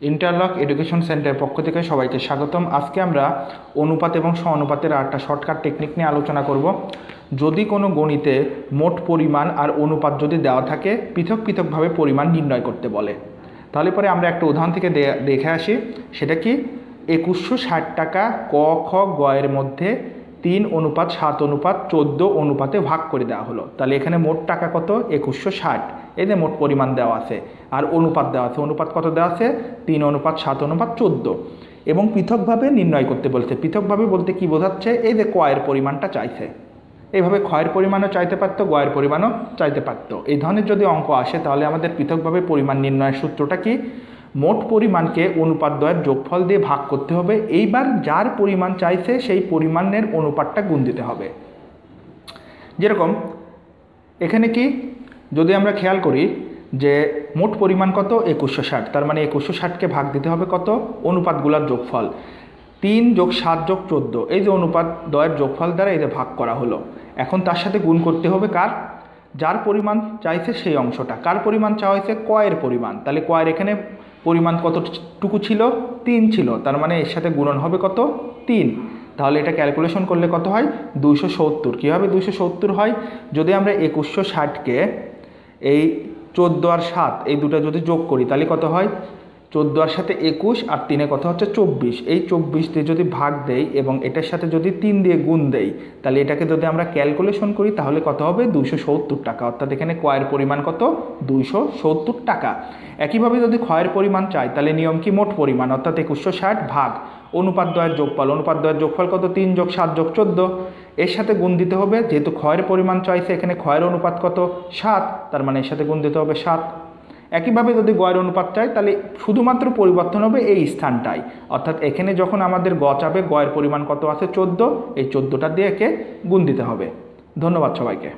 Interlock education সেন্টারের পক্ষ থেকে সবাইকে স্বাগতম। আজকে আমরা অনুপাত এবং সমানুপাতের একটা শর্টকাট টেকনিক নিয়ে আলোচনা করব। যদি কোনো গণিতে মোট পরিমাণ আর অনুপাত যদি দেওয়া থাকে, পৃথক পৃথকভাবে পরিমাণ নির্ণয় করতে বলে, তাহলে পরে আমরা একটা উদাহরণ থেকে দেখে আসি। সেটা কি, 2160 টাকা ক খ গ এর মধ্যে 3:7:14 অনুপাতে ভাগ করে দেওয়া হলো। তাহলে এখানে মোট টাকা কত? 2160। এই যে মোট পরিমাণ দেওয়া আছে আর অনুপাত দেওয়া আছে। অনুপাত কত দেওয়া আছে? 3:7:14। এবং পৃথকভাবে নির্ণয় করতে বলছে। পৃথকভাবে বলতে কি বোঝাচ্ছে? এই যে কয়ের পরিমাণটা চাইছে। এইভাবে ক্ষয়ের পরিমাণও চাইতে পারতো, গয়ের পরিমাণও চাইতে পারতো। এই ধরনের যদি অঙ্ক আসে তাহলে আমাদের পৃথকভাবে পরিমাণ নির্ণয়ের সূত্রটা কি? মোট পরিমাণকে অনুপাত দ্বয়ের যোগফল দিয়ে ভাগ করতে হবে। এইবার যার পরিমাণ চাইছে সেই পরিমাণের অনুপাতটা গুণ দিতে হবে। যেরকম এখানে কি, যদি আমরা খেয়াল করি যে মোট পরিমাণ কত? 2160। তার মানে 2160কে ভাগ দিতে হবে কত? অনুপাতগুলোর যোগফল 3 + 7 + 14। এই যে অনুপাত দ্বয়ের যোগফল দ্বারা এই যে ভাগ করা হলো। এখন তার সাথে গুণ করতে হবে কার? যার পরিমাণ চাইছে সেই অংশটা। কার পরিমাণ চাওয়া হয়েছে? কয়ের পরিমাণ। তাহলে কয়ের এখানে পরিমাণ কতটুকু ছিল? 3 ছিল। তার মানে এর সাথে গুণন হবে কত? 3। তাহলে এটা ক্যালকুলেশন করলে কত হয়? 270। কীভাবে 270 হয়? যদি আমরা 2160কে এই 14 আর 7 এই দুটো যদি যোগ করি তাহলে কত হয়? 14 আর 7 21 আর 3 কত হচ্ছে? 24। এই 24 দিয়ে যদি ভাগ দেই এবং এটার সাথে যদি 3 দিয়ে গুণ দেই, তাহলে এটাকে যদি আমরা ক্যালকুলেশন করি তাহলে কত হবে? 270 টাকা। অর্থাৎ এখানে কয়ের পরিমাণ কত? 270 টাকা। একইভাবে যদি ক্ষয়ের পরিমাণ চাই তাহলে নিয়ম কি? মোট পরিমাণ অর্থাৎ 2160 ভাগ অনুপাত দ্বয়ের যোগফল। অনুপাত দ্বয়ের যোগফল কত? 3 + 7 + 14। এর সাথে গুণ দিতে হবে। যেহেতু ক্ষয়ের পরিমাণ চাইছে, এখানে ক্ষয়ের অনুপাত কত? 7। তার মানে এর সাথে গুণ দিতে হবে 7। একইভাবে যদি গয়ের অনুপাত চাই তাহলে শুধুমাত্র পরিবর্তন হবে এই স্থানটাই। অর্থাৎ এখানে যখন আমাদের গ চাবে, গয়ের পরিমাণ কত আছে? 14। এই 14টা দিয়ে একে গুণ দিতে হবে। ধন্যবাদ সবাইকে।